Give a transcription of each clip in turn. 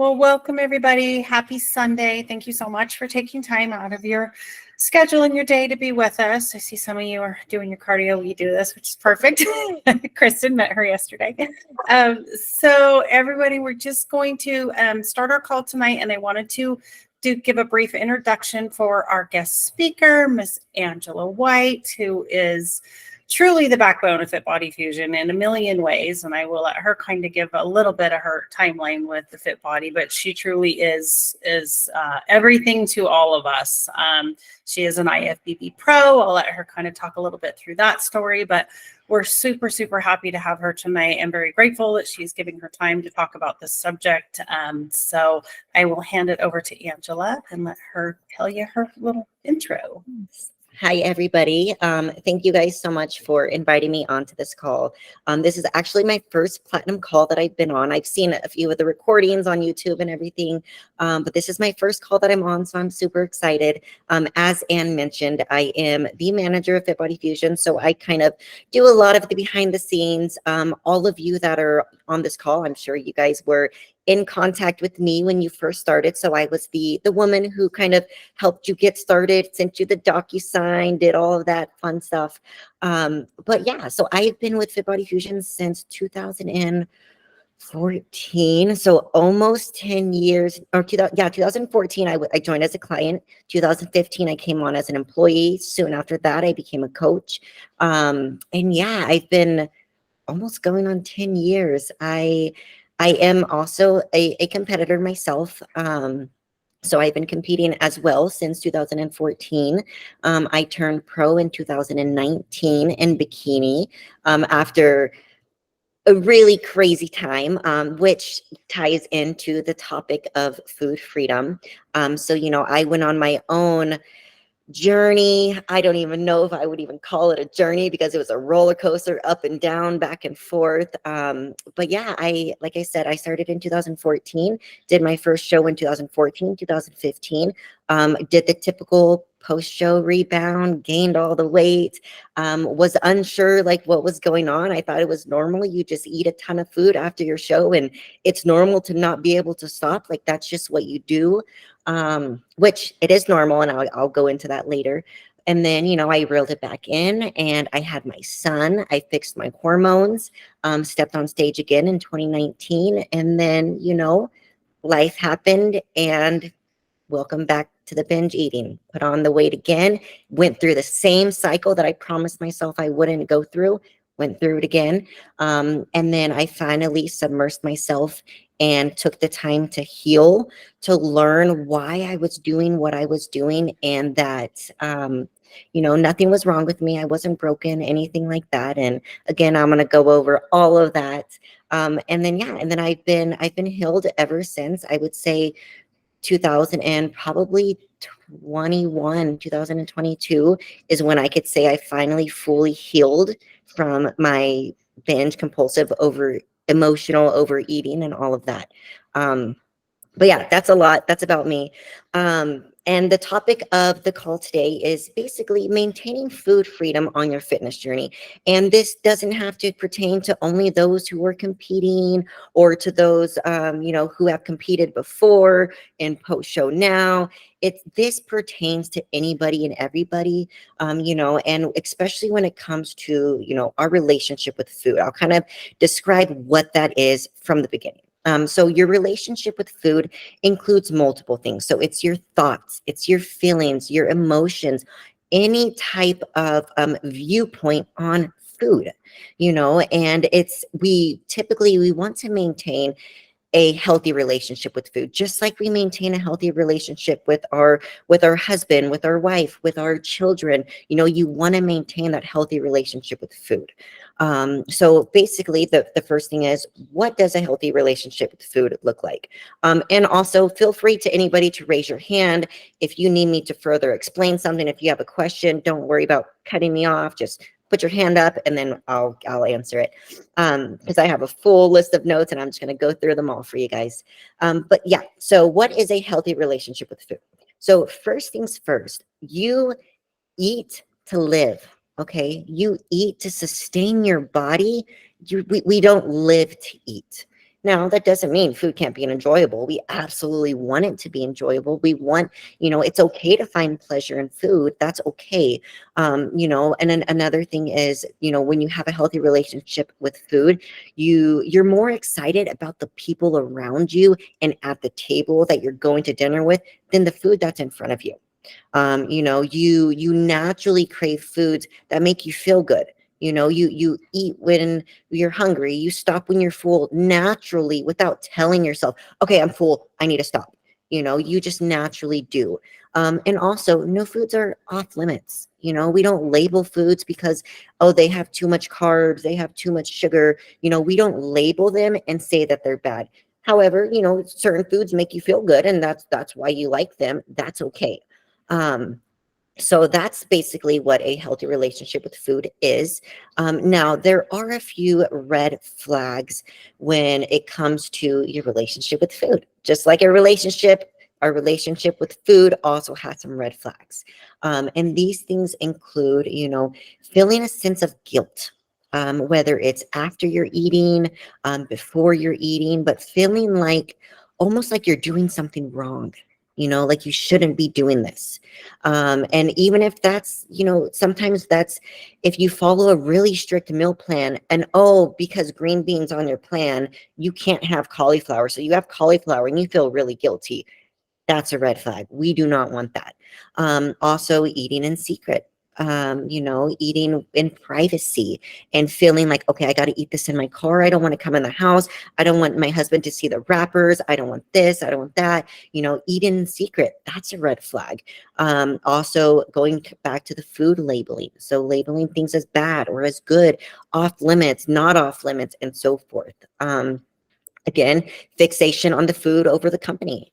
Well, welcome everybody. Happy Sunday. Thank you so much for taking time out of your schedule and your day to be with us. I see some of you are doing your cardio. We do this, which is perfect. Kristen met her yesterday. So everybody, we're just going to start our call tonight, and I wanted to give a brief introduction for our guest speaker, Miss Angela White, who is truly the backbone of Fit Body Fusion in a million ways. And I will let her kind of give a little bit of her timeline with the Fit Body, but she truly is everything to all of us. She is an IFBB pro. I'll let her kind of talk a little bit through that story, but we're super, super happy to have her tonight and very grateful that she's giving her time to talk about this subject. So I will hand it over to Angela and let her tell you her little intro. Hi, everybody. Thank you guys so much for inviting me onto this call. This is actually my first platinum call that I've been on. I've seen a few of the recordings on YouTube and everything, but this is my first call that I'm on, so I'm super excited. As Ann mentioned, I am the manager of Fit Body Fusion, so I kind of do a lot of the behind the scenes. All of you that are on this call, I'm sure you guys were in contact with me when you first started. So I was the woman who kind of helped you get started, sent you the DocuSign, did all of that fun stuff. But yeah, so I've been with Fit Body Fusion since 2014. So almost 10 years, or 2014, I joined as a client. 2015, I came on as an employee. Soon after that, I became a coach. And yeah, I've been almost going on 10 years. I am also a competitor myself. So I've been competing as well since 2014. I turned pro in 2019 in bikini after a really crazy time, which ties into the topic of food freedom. So, I went on my own journey. I don't even know if I would even call it a journey because it was a roller coaster, up and down, back and forth. But yeah, like I said, I started in 2014, did my first show in 2014, 2015, did the typical post-show rebound, gained all the weight, was unsure like what was going on. I thought it was normal. You just eat a ton of food after your show and it's normal to not be able to stop. Like that's just what you do. Which it is normal, and I'll go into that later. And then, I reeled it back in and I had my son. I fixed my hormones, stepped on stage again in 2019. And then, life happened and welcome back to the binge eating. Put on the weight again, went through the same cycle that I promised myself I wouldn't go through, went through it again. And then I finally submersed myself and took the time to heal, to learn why I was doing what I was doing, and that, nothing was wrong with me. I wasn't broken, anything like that. And again, I'm going to go over all of that. And then I've been healed ever since. I would say 2000 and probably 2022 is when I could say I finally fully healed from my binge compulsive emotional overeating and all of that. But yeah, that's a lot. That's about me. And the topic of the call today is basically maintaining food freedom on your fitness journey. And this doesn't have to pertain to only those who are competing or to those, who have competed before and post-show now. This pertains to anybody and everybody, and especially when it comes to, our relationship with food. I'll kind of describe what that is from the beginning. So your relationship with food includes multiple things. So it's your thoughts, it's your feelings, your emotions, any type of viewpoint on food, and we want to maintain a healthy relationship with food, just like we maintain a healthy relationship with our husband, with our wife, with our children. You want to maintain that healthy relationship with food. So basically the first thing is, what does a healthy relationship with food look like? And also feel free to anybody to raise your hand if you need me to further explain something. If you have a question, don't worry about cutting me off. Just put your hand up and then I'll answer it. Because I have a full list of notes and I'm just going to go through them all for you guys. But yeah, so what is a healthy relationship with food? So first things first, you eat to live. Okay, you eat to sustain your body. We don't live to eat. Now, that doesn't mean food can't be enjoyable. We absolutely want it to be enjoyable. We want, it's okay to find pleasure in food. That's okay. And then another thing is, when you have a healthy relationship with food, you're more excited about the people around you and at the table that you're going to dinner with than the food that's in front of you. You naturally crave foods that make you feel good. You eat when you're hungry, you stop when you're full naturally without telling yourself, okay, I'm full, I need to stop. You just naturally do. And also, no foods are off limits. We don't label foods because, oh, they have too much carbs, they have too much sugar. We don't label them and say that they're bad. However, certain foods make you feel good, and that's why you like them. That's okay. Um, so that's basically what a healthy relationship with food is. Now, there are a few red flags when it comes to your relationship with food. Just like our relationship with food also has some red flags. And these things include, feeling a sense of guilt. Whether it's after you're eating, before you're eating, but feeling like almost like you're doing something wrong, like you shouldn't be doing this. And even if that's, sometimes that's if you follow a really strict meal plan and, oh, because green beans on your plan, you can't have cauliflower. So you have cauliflower and you feel really guilty. That's a red flag. We do not want that. Also, eating in secret. Eating in privacy and feeling like, okay, I got to eat this in my car. I don't want to come in the house. I don't want my husband to see the wrappers. I don't want this. I don't want that. Eating in secret. That's a red flag. Also, going back to the food labeling. So labeling things as bad or as good, off limits, not off limits, and so forth. Again, fixation on the food over the company,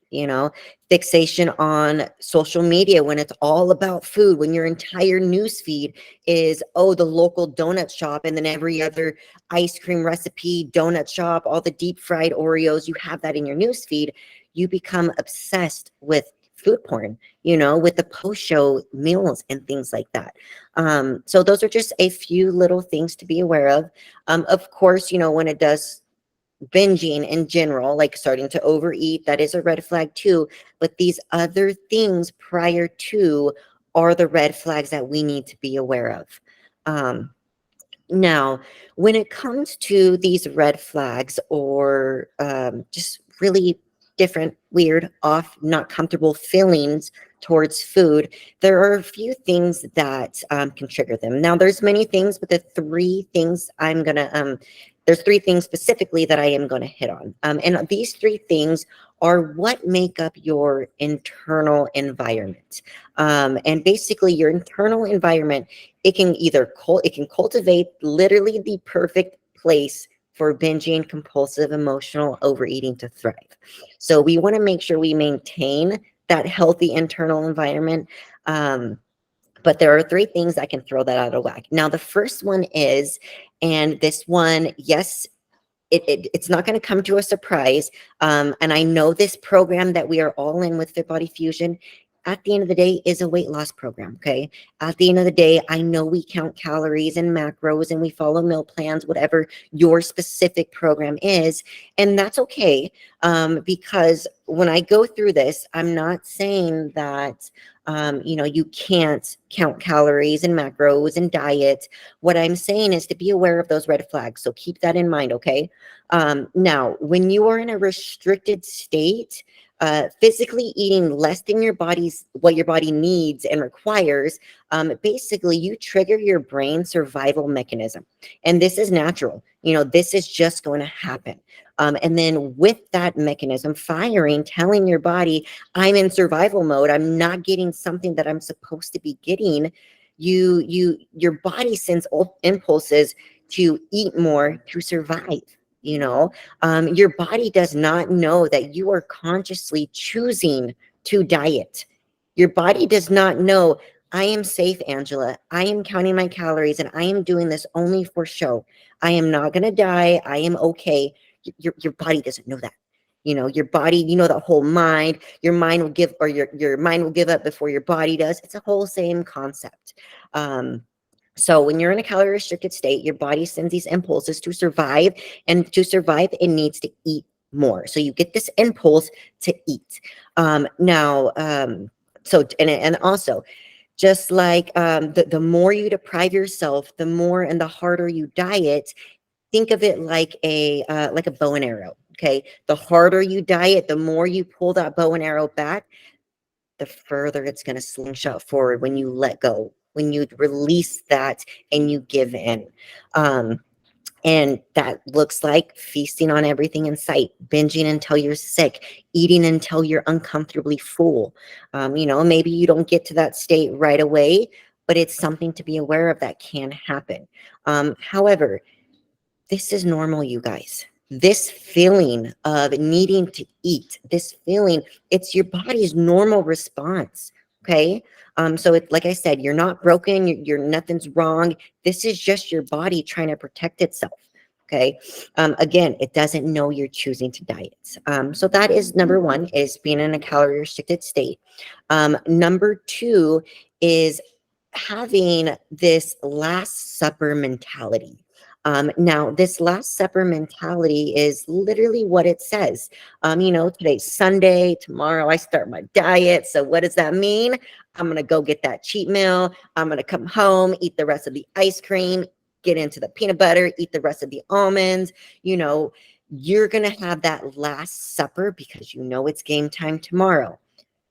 fixation on social media when it's all about food, when your entire news feed is, oh, the local donut shop, and then every other ice cream recipe, donut shop, all the deep fried Oreos, you have that in your news feed. You become obsessed with food porn, with the post-show meals and things like that. So those are just a few little things to be aware of. Of course, when it does binging in general, like starting to overeat, that is a red flag too. But these other things prior to are the red flags that we need to be aware of. Now, when it comes to these red flags or just really different, weird, off, not comfortable feelings towards food, there are a few things that can trigger them. Now, there's many things, but there's three things specifically that I am going to hit on. And these three things are what make up your internal environment. And basically your internal environment, it can cultivate literally the perfect place for binging, compulsive, emotional overeating to thrive. So we want to make sure we maintain that healthy internal environment. But there are three things that can throw that out of whack. Now, the first one is, and this one, yes, it's not going to come to a surprise. And I know this program that we are all in with Fit Body Fusion, at the end of the day, is a weight loss program, okay? At the end of the day, I know we count calories and macros and we follow meal plans, whatever your specific program is, and that's okay. Because when I go through this, I'm not saying that, you can't count calories and macros and diet. What I'm saying is to be aware of those red flags. So keep that in mind, okay? Now, when you are in a restricted state, physically eating less than what your body needs and requires, basically you trigger your brain survival mechanism. And this is natural. This is just going to happen. And then with that mechanism firing, telling your body, I'm in survival mode, I'm not getting something that I'm supposed to be getting, your body sends impulses to eat more to survive. Your body does not know that you are consciously choosing to diet. Your body does not know, I am safe, Angela. I am counting my calories and I am doing this only for show. I am not going to die. I am okay. Your body doesn't know that. Your body, the whole mind, your mind will give up before your body does. It's a whole same concept. So when you're in a calorie restricted state, your body sends these impulses to survive, and to survive, it needs to eat more. So you get this impulse to eat. And also, just like the more you deprive yourself, the more and the harder you diet. Think of it like a bow and arrow. Okay, the harder you diet, the more you pull that bow and arrow back, the further it's going to slingshot forward when you let go, when you release that and you give in. And that looks like feasting on everything in sight, binging until you're sick, eating until you're uncomfortably full. Maybe you don't get to that state right away, but it's something to be aware of that can happen. However, this is normal, you guys. This feeling of needing to eat, this feeling, it's your body's normal response. Okay. So it, like I said, you're not broken, you're nothing's wrong. This is just your body trying to protect itself. Okay. Again, it doesn't know you're choosing to diet. So that is number one, is being in a calorie restricted state. Number two is having this Last Supper mentality. Now, this Last Supper mentality is literally what it says. Today's Sunday, tomorrow I start my diet. So what does that mean? I'm going to go get that cheat meal. I'm going to come home, eat the rest of the ice cream, get into the peanut butter, eat the rest of the almonds. You're going to have that Last Supper because it's game time tomorrow.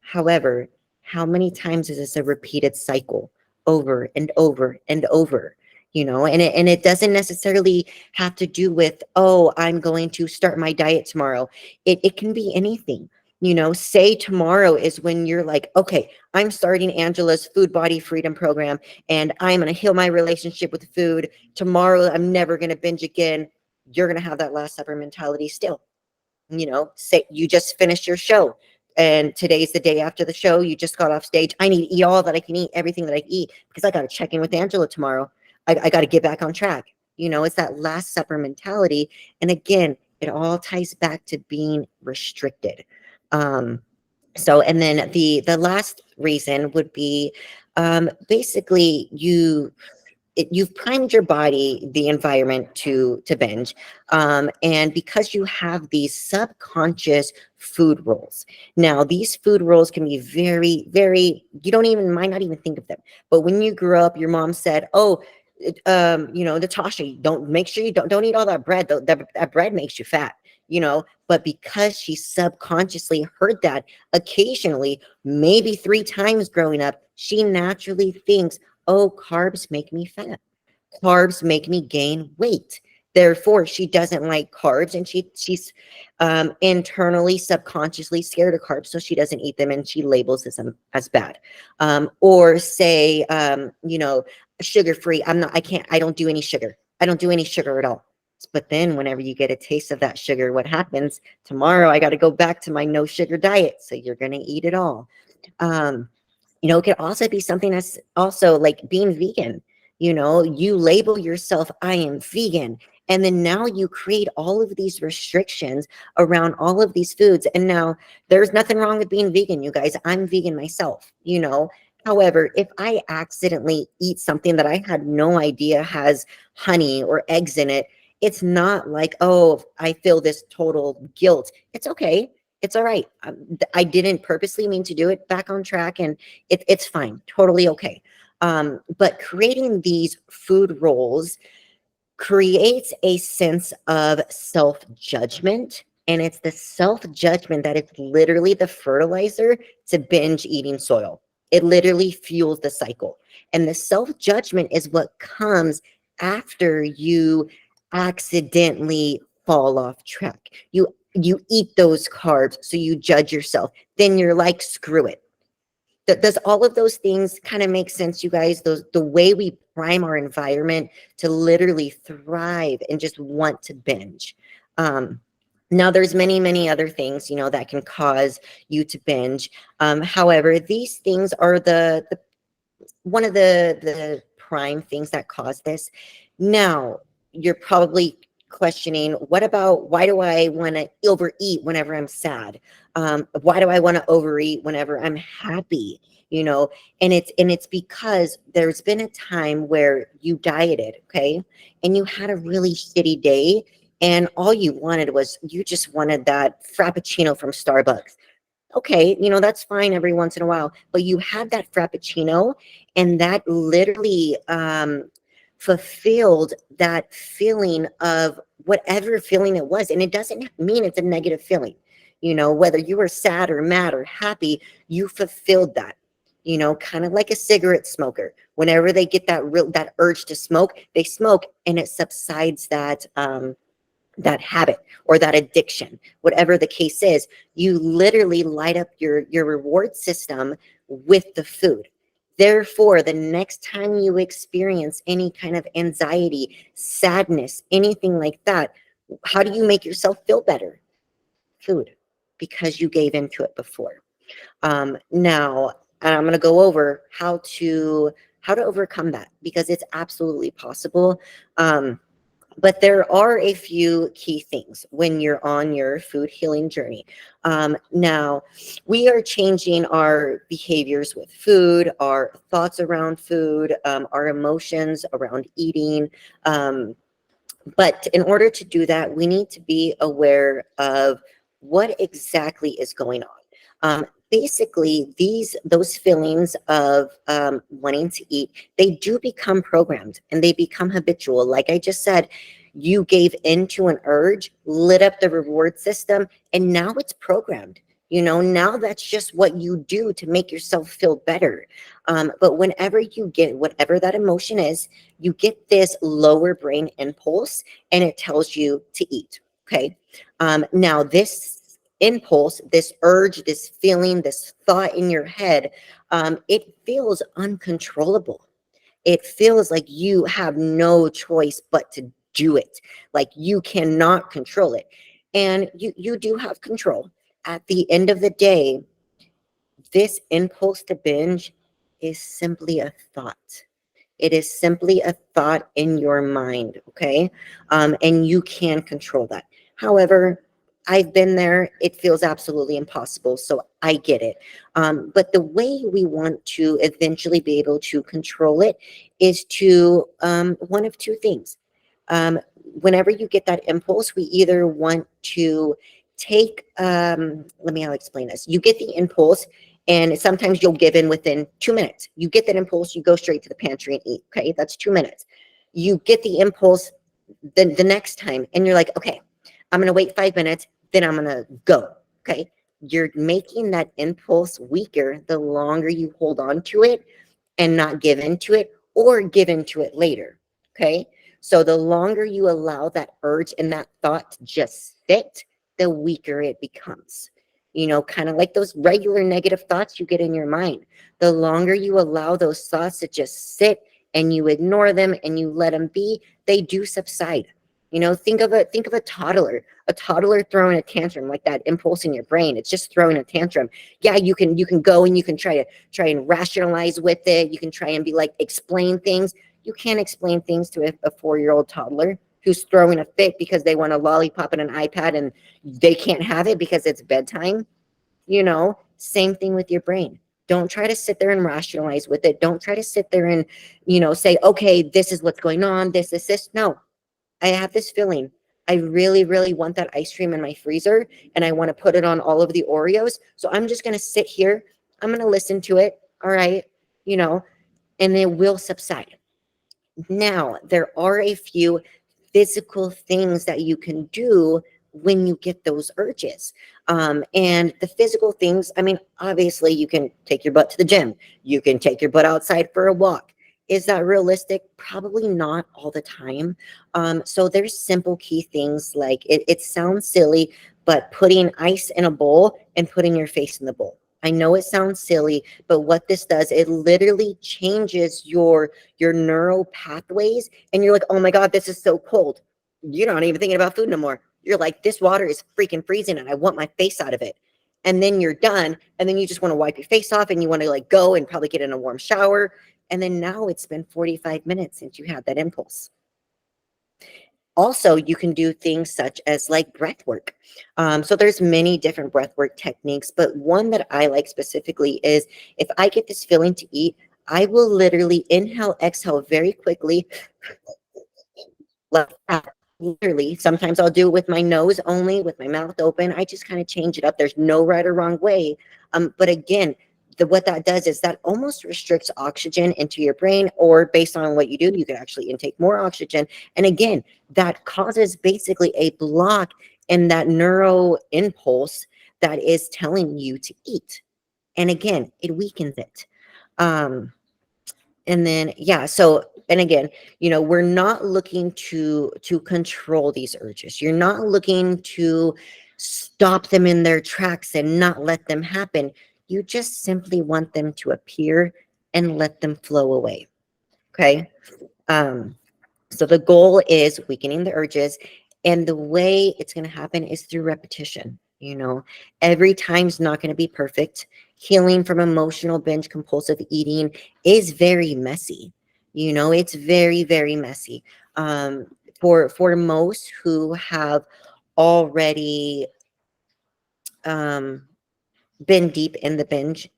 However, how many times is this a repeated cycle over and over and over? And it doesn't necessarily have to do with, oh, I'm going to start my diet tomorrow. It can be anything. Say tomorrow is when you're like, okay, I'm starting Angela's Food Body Freedom program, and I'm going to heal my relationship with food. Tomorrow, I'm never going to binge again. You're going to have that Last Supper mentality still. Say you just finished your show, and today's the day after the show. You just got off stage. I need to eat all that I can eat, everything that I can eat, because I got to check in with Angela tomorrow. I got to get back on track. It's that Last Supper mentality. And again, it all ties back to being restricted. And then the last reason would be basically you've primed your body, the environment to binge. And because you have these subconscious food rules. Now, these food rules can be very, very, might not even think of them. But when you grew up, your mom said, oh, Natasha, make sure you don't eat all that bread. That bread makes you fat, but because she subconsciously heard that occasionally, maybe 3 times growing up, she naturally thinks, oh, carbs make me fat. Carbs make me gain weight. Therefore, she doesn't like carbs, and she's internally, subconsciously scared of carbs, so she doesn't eat them, and she labels them as bad. Or say, sugar-free. I don't do any sugar. I don't do any sugar at all. But then whenever you get a taste of that sugar, what happens? Tomorrow, I got to go back to my no sugar diet. So you're going to eat it all. It could also be something that's also like being vegan. You label yourself, I am vegan. And then now you create all of these restrictions around all of these foods. And now there's nothing wrong with being vegan, you guys. I'm vegan myself, However, if I accidentally eat something that I had no idea has honey or eggs in it, it's not like, oh, I feel this total guilt. It's okay. It's all right. I didn't purposely mean to do it. Back on track, and it's fine. Totally okay. But creating these food roles creates a sense of self-judgment. And it's the self-judgment that is literally the fertilizer to binge eating soil. It literally fuels the cycle. And the self-judgment is what comes after you accidentally fall off track. You eat those carbs, so you judge yourself. Then you're like, screw it. Does all of those things kind of make sense, you guys? The way we prime our environment to literally thrive and just want to binge. Now, there's many, many other things, that can cause you to binge. However, these things are the one of the prime things that cause this. Now, you're probably questioning, what about, why do I want to overeat whenever I'm sad? Why do I want to overeat whenever I'm happy? You know, and it's because there's been a time where you dieted, okay, and you had a really shitty day, and all you wanted was, you just wanted that frappuccino from Starbucks. Okay, you know, that's fine every once in a while, but you had that frappuccino, and that literally fulfilled that feeling of whatever feeling it was. And it doesn't mean it's a negative feeling, you know, whether you were sad or mad or happy, you fulfilled that. You know, kind of like a cigarette smoker. Whenever they get that urge to smoke, they smoke, and it subsides that habit or that addiction, whatever the case is. You literally light up your reward system with the food. Therefore, the next time you experience any kind of anxiety, sadness, anything like that, how do you make yourself feel better? Food, because you gave into it before. Now, and I'm going to go over how to overcome that, because it's absolutely possible. But there are a few key things when you're on your food healing journey. Now, we are changing our behaviors with food, our thoughts around food, our emotions around eating. But in order to do that, we need to be aware of what exactly is going on. Basically, those feelings of wanting to eat, they do become programmed and they become habitual. Like I just said, you gave into an urge, lit up the reward system, and now it's programmed. You know, now that's just what you do to make yourself feel better. But whenever you get whatever that emotion is, you get this lower brain impulse, and it tells you to eat. Okay. Now, this impulse, this urge, this feeling, this thought in your head, it feels uncontrollable. It feels like you have no choice but to do it. Like you cannot control it. And you do have control. At the end of the day, this impulse to binge is simply a thought. It is simply a thought in your mind, okay? And you can control that. However, I've been there. It feels absolutely impossible, so I get it. But the way we want to eventually be able to control it is to one of two things. Whenever you get that impulse, we either want to take, let me, I'll explain this. You get the impulse, and sometimes you'll give in within 2 minutes. You get that impulse, you go straight to the pantry and eat. Okay, that's 2 minutes. You get the impulse the next time, and you're like, okay, I'm gonna wait 5 minutes, then I'm gonna go. Okay, you're making that impulse weaker the longer you hold on to it and not give into it, or give into it later. Okay, so the longer you allow that urge and that thought to just sit, the weaker it becomes. You know, kind of like those regular negative thoughts you get in your mind. The longer you allow those thoughts to just sit and you ignore them and you let them be, they do subside. You know, think of a toddler throwing a tantrum, like that impulse in your brain. It's just throwing a tantrum. Yeah, you can go and you can try and rationalize with it. You can try and be like, explain things. You can't explain things to a 4-year-old toddler who's throwing a fit because they want a lollipop and an iPad and they can't have it because it's bedtime. You know, same thing with your brain. Don't try to sit there and rationalize with it. Don't try to sit there and, you know, say, okay, this is what's going on. This. No, I have this feeling. I really, really want that ice cream in my freezer, and I want to put it on all of the Oreos. So I'm just going to sit here. I'm going to listen to it. All right. You know, and it will subside. Now, there are a few physical things that you can do when you get those urges. And the physical things, I mean, obviously you can take your butt to the gym. You can take your butt outside for a walk. Is that realistic? Probably not all the time. So there's simple key things like, it sounds silly, but putting ice in a bowl and putting your face in the bowl. I know it sounds silly, but what this does, it literally changes your neural pathways, and you're like, oh my God, this is so cold. You're not even thinking about food no more. You're like, this water is freaking freezing and I want my face out of it. And then you're done, and then you just want to wipe your face off, and you want to like go and probably get in a warm shower. And then now it's been 45 minutes since you had that impulse. Also, you can do things such as like breath work. So there's many different breath work techniques, but one that I like specifically is if I get this feeling to eat, I will literally inhale, exhale very quickly, like that. Literally, sometimes I'll do it with my nose only, with my mouth open. I just kind of change it up. There's no right or wrong way. But again, what that does is that almost restricts oxygen into your brain, or based on what you do, you could actually intake more oxygen. And again, that causes basically a block in that neuro impulse that is telling you to eat. And again, it weakens it. And then, yeah, so, and again, we're not looking to control these urges. You're not looking to stop them in their tracks and not let them happen. You just simply want them to appear and let them flow away. Okay. So the goal is weakening the urges, and the way it's going to happen is through repetition. Every time's not going to be perfect. Healing from emotional binge compulsive eating is very messy. It's very, very messy. For most who have already been deep in the binge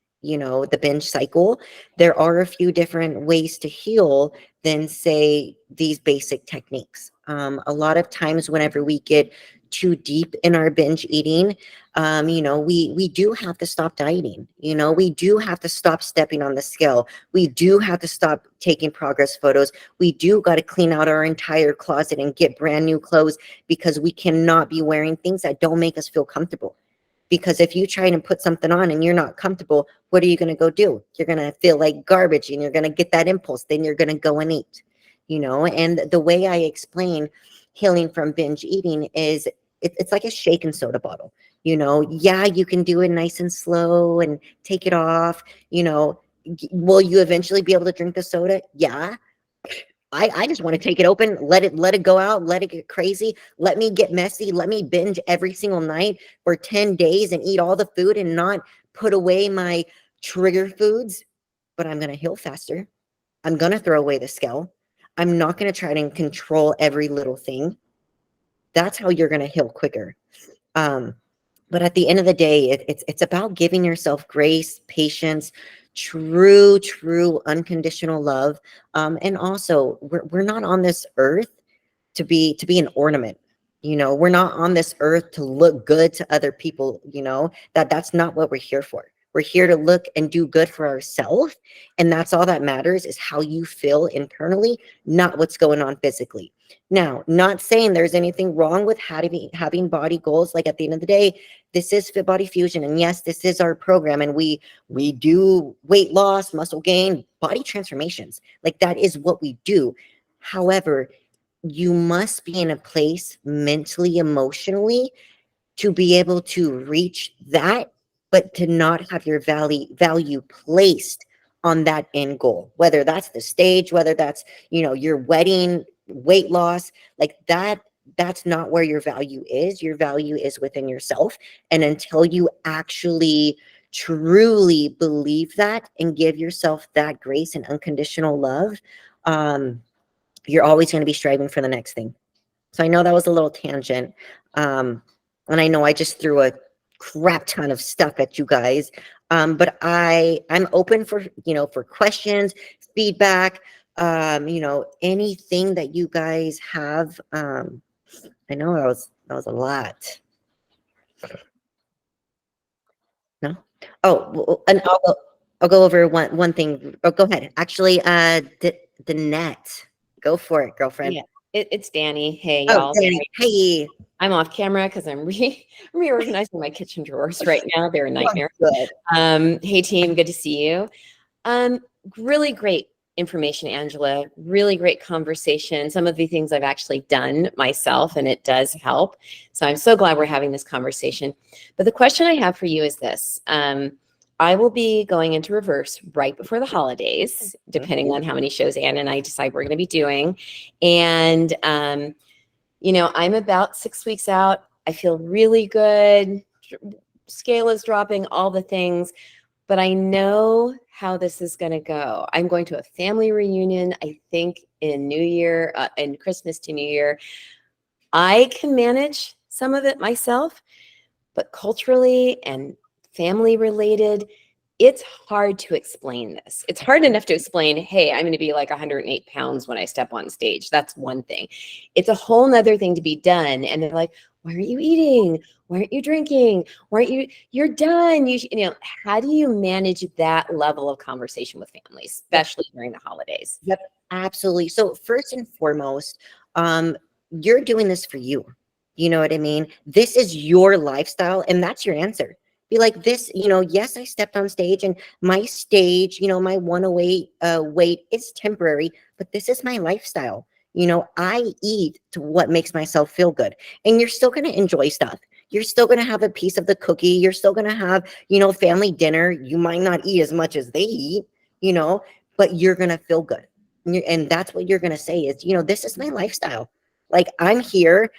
cycle, there are a few different ways to heal than, say, these basic techniques. A lot of times whenever we get too deep in our binge eating, we do have to stop dieting. We do have to stop stepping on the scale. We do have to stop taking progress photos. We do got to clean out our entire closet and get brand new clothes, because we cannot be wearing things that don't make us feel comfortable. Because if you try to put something on and you're not comfortable, what are you going to go do? You're going to feel like garbage, and you're going to get that impulse. Then you're going to go and eat, and the way I explain healing from binge eating is it's like a shake and soda bottle. Yeah, you can do it nice and slow and take it off. Will you eventually be able to drink the soda? Yeah. I just want to take it open, let it go out, let it get crazy, let me get messy, let me binge every single night for 10 days and eat all the food and not put away my trigger foods. But I'm going to heal faster. I'm going to throw away the scale. I'm not going to try to control every little thing. That's how you're going to heal quicker. But at the end of the day, it's about giving yourself grace, patience, true unconditional love. And also, we're not on this earth to be an ornament. We're not on this earth to look good to other people. That's not what we're here for. We're here to look and do good for ourselves. And that's all that matters, is how you feel internally, not what's going on physically. Now, not saying there's anything wrong with having body goals. Like, at the end of the day, this is Fit Body Fusion. And yes, this is our program. And we do weight loss, muscle gain, body transformations. Like, that is what we do. However, you must be in a place mentally, emotionally, to be able to reach that, but to not have your value placed on that end goal, whether that's the stage, whether that's, your wedding, weight loss, like that. That's not where your value is. Your value is within yourself. And until you actually truly believe that and give yourself that grace and unconditional love, you're always going to be striving for the next thing. So I know that was a little tangent. And I know I just threw a crap ton of stuff at you guys. But I'm open for, for questions, feedback, anything that you guys have. I know that was a lot. No? Oh, and I'll go over one thing. Oh, go ahead. Actually, the net. Go for it, girlfriend. Yeah, it's Danny. Hey, Oh, y'all. Danny. Hey. I'm off camera because I'm reorganizing my kitchen drawers right now. They're a nightmare. Good. Hey, team. Good to see you. Really great information, Angela. Really great conversation. Some of the things I've actually done myself, and it does help. So I'm so glad we're having this conversation. But the question I have for you is this. I will be going into reverse right before the holidays, depending on how many shows Ann and I decide we're going to be doing. And, I'm about 6 weeks out. I feel really good. Scale is dropping, all the things, but I know how this is going to go. I'm going to a family reunion, I think in New Year, and Christmas to New Year. I can manage some of it myself, but culturally and family related, it's hard to explain this. It's hard enough to explain, hey, I'm going to be like 108 pounds when I step on stage. That's one thing. It's a whole nother thing to be done. And they're like, why aren't you eating? Why aren't you drinking? Why aren't you're done? You know, how do you manage that level of conversation with families, especially during the holidays? Yep, absolutely. So first and foremost, you're doing this for you. You know what I mean? This is your lifestyle, and that's your answer. Be like this, you know, yes, I stepped on stage and my stage, you know, my 108 weight is temporary, but this is my lifestyle. You know, I eat to what makes myself feel good. And you're still going to enjoy stuff. You're still going to have a piece of the cookie. You're still going to have, you know, family dinner. You might not eat as much as they eat, you know, but you're going to feel good. And that's what you're going to say is, you know, this is my lifestyle. Like I'm here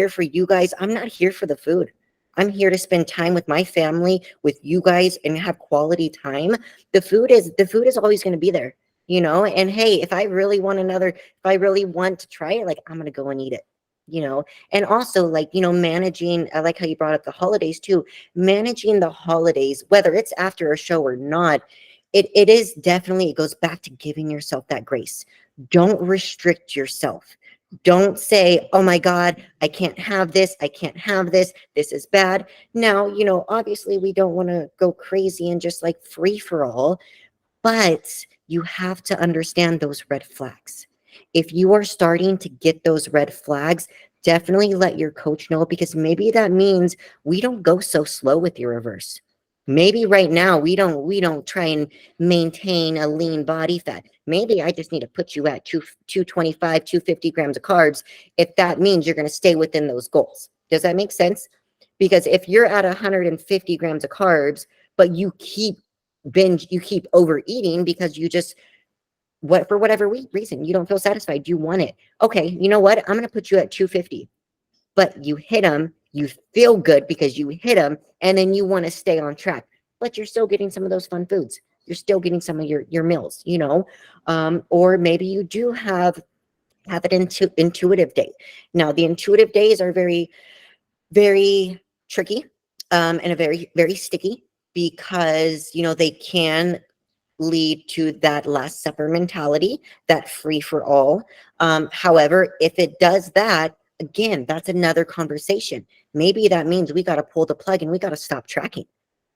for you guys. I'm not here for the food. I'm here to spend time with my family, with you guys, and have quality time. The food is always going to be there, you know. And hey, if I really want to try it, like I'm going to go and eat it, you know. And also, like, you know, managing. I like how you brought up the holidays too. Managing the holidays, whether it's after a show or not, it is definitely, it goes back to giving yourself that grace. Don't restrict yourself. Don't say, oh my God, I can't have this. I can't have this. This is bad. Now, you know, obviously we don't want to go crazy and just like free for all, but you have to understand those red flags. If you are starting to get those red flags, definitely let your coach know, because maybe that means we don't go so slow with your reverse. Maybe right now we don't try and maintain a lean body fat. Maybe I just need to put you at 225, 250 grams of carbs, if that means you're going to stay within those goals. Does that make sense? Because if you're at 150 grams of carbs, but you keep overeating because you just, for whatever reason, you don't feel satisfied, you want it. Okay, you know what? I'm going to put you at 250, but you hit them, you feel good because you hit them, and then you want to stay on track, but you're still getting some of those fun foods. You're still getting some of your meals, you know. Or maybe you do have an intuitive day. Now, the intuitive days are very, very tricky, and a very, very sticky, because, you know, they can lead to that Last Supper mentality, that free for all. However, if it does that, again, that's another conversation. Maybe that means we got to pull the plug and we got to stop tracking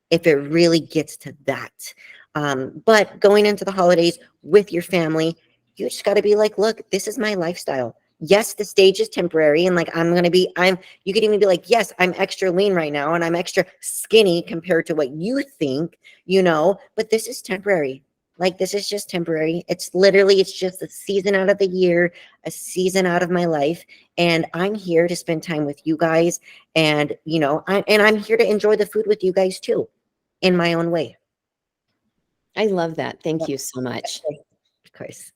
if it really gets to that. But going into the holidays with your family, you just got to be like, look, this is my lifestyle. Yes, the stage is temporary. And like, you could even be like, yes, I'm extra lean right now and I'm extra skinny compared to what you think, you know, but this is temporary. Like, this is just temporary. It's just a season out of the year, a season out of my life. And I'm here to spend time with you guys. And, you know, I'm here to enjoy the food with you guys too, in my own way. I love that. Thank you so much. Of course.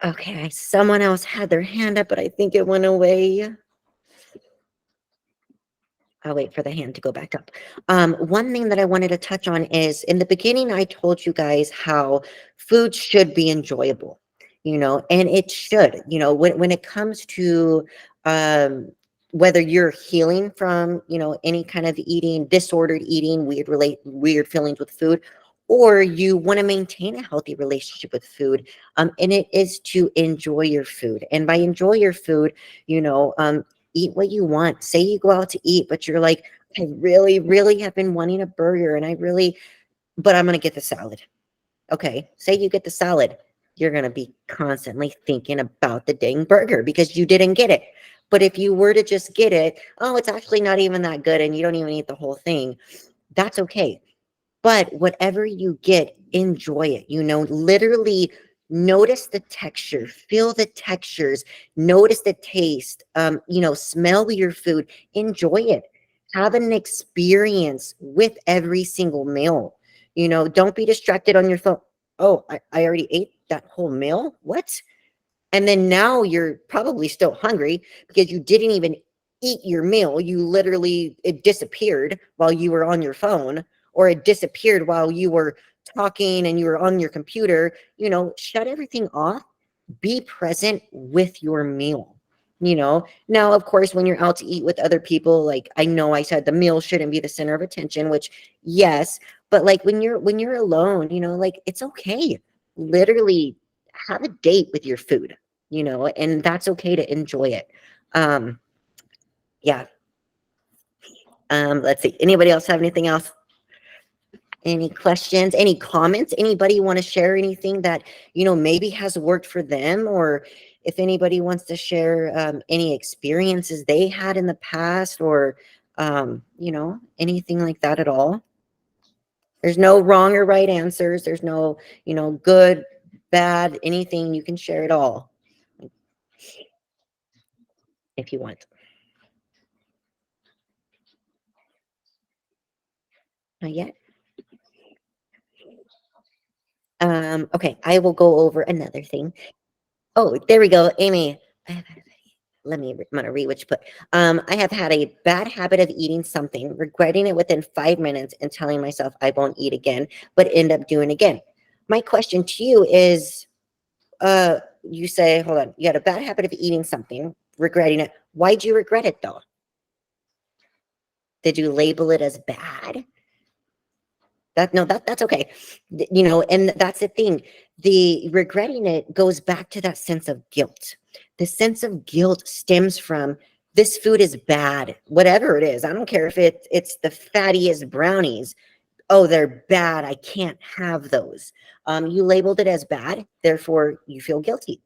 Okay, someone else had their hand up, but I think it went away. I'll wait for the hand to go back up. One thing that I wanted to touch on is, in the beginning, I told you guys how food should be enjoyable, you know, and it should, you know, when it comes to whether you're healing from, you know, any kind of disordered eating, weird feelings with food, or you want to maintain a healthy relationship with food, and it is to enjoy your food. And by enjoy your food, you know, eat what you want. Say you go out to eat, but you're like, I really, really have been wanting a burger, and but I'm going to get the salad. Okay. Say you get the salad. You're going to be constantly thinking about the dang burger because you didn't get it. But if you were to just get it, oh, it's actually not even that good, and you don't even eat the whole thing, that's okay. But whatever you get, enjoy it. You know, literally notice the texture, feel the textures, notice the taste, you know, smell your food, enjoy it. Have an experience with every single meal. You know, don't be distracted on your phone. Oh, I already ate that whole meal? What? And then now you're probably still hungry because you didn't even eat your meal. It disappeared while you were on your phone, or it disappeared while you were talking and you were on your computer. You know, shut everything off. Be present with your meal. you know. Now, of course, when you're out to eat with other people, like I know I said the meal shouldn't be the center of attention, which yes, but like when you're alone, you know, like it's okay. Literally have a date with your food, you know, and that's okay to enjoy it. Yeah. Let's see. Anybody else have anything else? Any questions, any comments? Anybody want to share anything that, you know, maybe has worked for them, or if anybody wants to share any experiences they had in the past, or, you know, anything like that at all? There's no wrong or right answers. There's no, you know, good, bad, anything. You can share it all if you want. Not yet. Okay, I will go over another thing. Oh, there we go, Amy. I'm gonna read what you put. I have had a bad habit of eating something, regretting it within 5 minutes, and telling myself I won't eat again, but end up doing again. My question to you is, you say, hold on, you had a bad habit of eating something, regretting it. Why'd you regret it though? Did you label it as bad? That's okay. You know, and that's the thing. The regretting it goes back to that sense of guilt. The sense of guilt stems from this food is bad, whatever it is. I don't care if it's the fattiest brownies. Oh, they're bad. I can't have those. You labeled it as bad, therefore you feel guilty.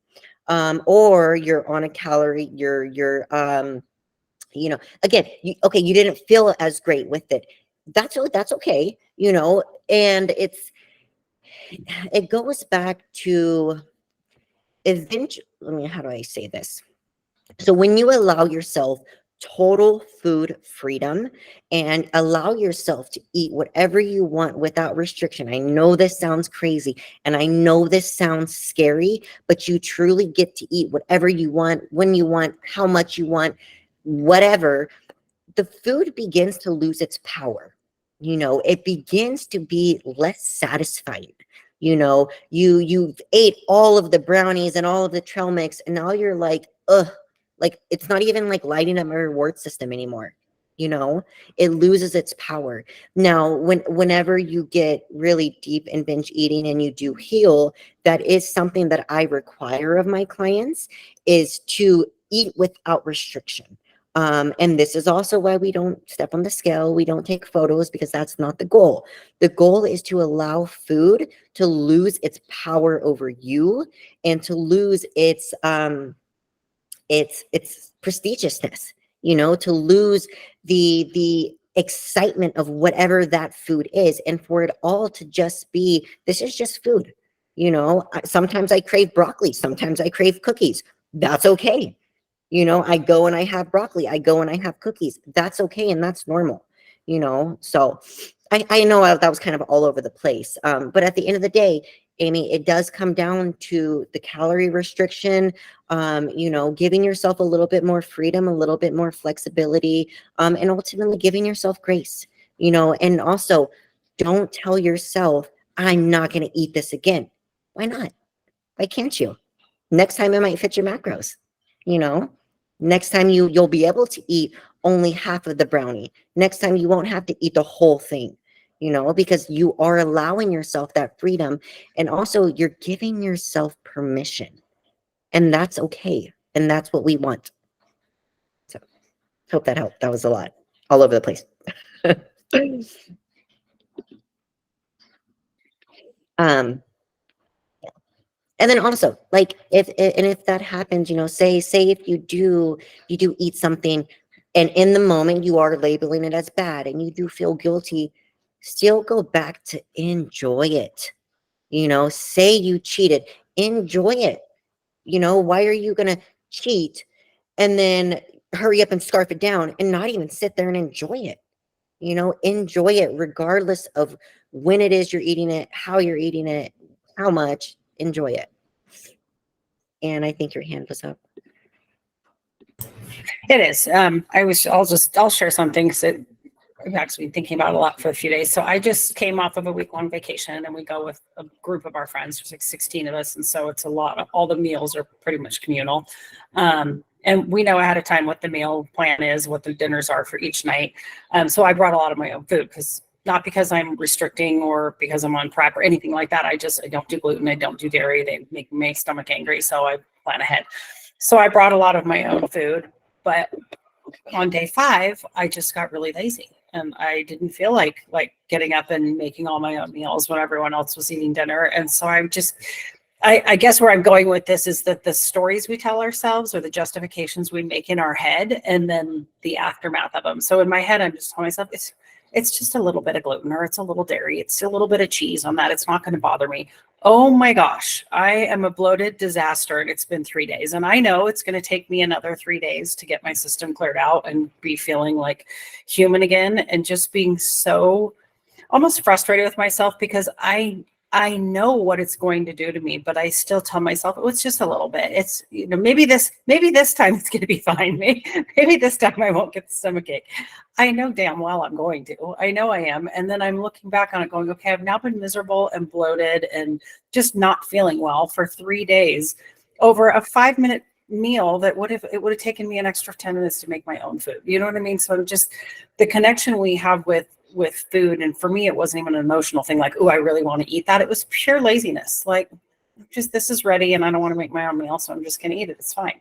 Or you're on a calorie, you're you know, again, you didn't feel as great with it. That's okay, you know, and it goes back to eventually, how do I say this? So when you allow yourself total food freedom and allow yourself to eat whatever you want without restriction. I know this sounds crazy and I know this sounds scary, but you truly get to eat whatever you want, when you want, how much you want, whatever. The food begins to lose its power. You know, it begins to be less satisfying. You know, you ate all of the brownies and all of the trail mix, and now you're like, ugh, like it's not even like lighting up my reward system anymore. You know, it loses its power. Now, whenever you get really deep in binge eating and you do heal, that is something that I require of my clients, is to eat without restriction. And this is also why we don't step on the scale. We don't take photos, because that's not the goal. The goal is to allow food to lose its power over you and to lose its prestigiousness, you know, to lose the excitement of whatever that food is, and for it all to just be, this is just food. You know, sometimes I crave broccoli, sometimes I crave cookies. That's okay. You know, I go and I have broccoli. I go and I have cookies. That's okay. And that's normal, you know? So I know that was kind of all over the place. But at the end of the day, Amy, it does come down to the calorie restriction, you know, giving yourself a little bit more freedom, a little bit more flexibility, and ultimately giving yourself grace, you know, and also don't tell yourself, I'm not going to eat this again. Why not? Why can't you? Next time it might fit your macros, you know? Next time you'll be able to eat only half of the brownie. Next time you won't have to eat the whole thing, you know, because you are allowing yourself that freedom, and also you're giving yourself permission, and that's okay. And that's what we want. So hope that helped. That was a lot all over the place. And then also, like, if that happens, you know, say if you do eat something, and in the moment you are labeling it as bad and you do feel guilty, still go back to enjoy it. You know, say you cheated, enjoy it. You know, why are you gonna cheat and then hurry up and scarf it down and not even sit there and enjoy it? You know, enjoy it regardless of when it is you're eating it, how you're eating it, how much. Enjoy it. And I think your hand was up. It is. I'll share something, because I've actually been thinking about it a lot for a few days. So I just came off of a week-long vacation, and we go with a group of our friends. There's like 16 of us. And so it's a lot. All the meals are pretty much communal. And we know ahead of time what the meal plan is, what the dinners are for each night. So I brought a lot of my own food, because not because I'm restricting or because I'm on prep or anything like that. I don't do gluten. I don't do dairy. They make my stomach angry. So I plan ahead. So I brought a lot of my own food, but on day 5, I just got really lazy, and I didn't feel like getting up and making all my own meals when everyone else was eating dinner. And so I guess where I'm going with this is that the stories we tell ourselves or the justifications we make in our head, and then the aftermath of them. So in my head, I'm just telling myself, it's just a little bit of gluten, or it's a little dairy. It's a little bit of cheese on that. It's not going to bother me. Oh my gosh, I am a bloated disaster, and it's been 3 days. And I know it's going to take me another 3 days to get my system cleared out and be feeling like human again, and just being so almost frustrated with myself, because I know what it's going to do to me, but I still tell myself, oh, it's just a little bit. It's, maybe this time it's going to be fine. Maybe this time I won't get the stomachache. I know damn well I'm going to. I know I am. And then I'm looking back on it going, okay, I've now been miserable and bloated and just not feeling well for 3 days over a 5-minute meal that would have taken me an extra 10 minutes to make my own food. You know what I mean? So just the connection we have with food. And for me, it wasn't even an emotional thing like, oh, I really want to eat that. It was pure laziness. Like, just, this is ready and I don't want to make my own meal, so I'm just going to eat it. It's fine.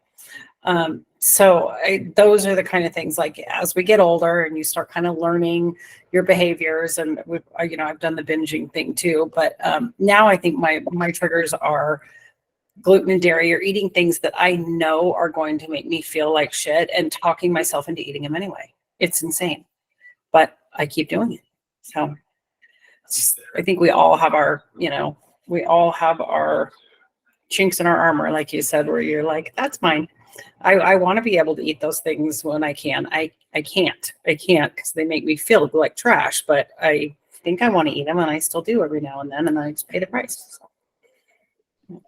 Those are the kind of things, like, as we get older and you start kind of learning your behaviors, and I've done the binging thing too, but now I think my triggers are gluten and dairy, or eating things that I know are going to make me feel like shit and talking myself into eating them anyway. It's insane, but I keep doing it. So I think we all have our chinks in our armor, like you said, where you're like, that's mine. I want to be able to eat those things when I can. I can't because they make me feel like trash, but I think I want to eat them, and I still do every now and then, and I just pay the price. So.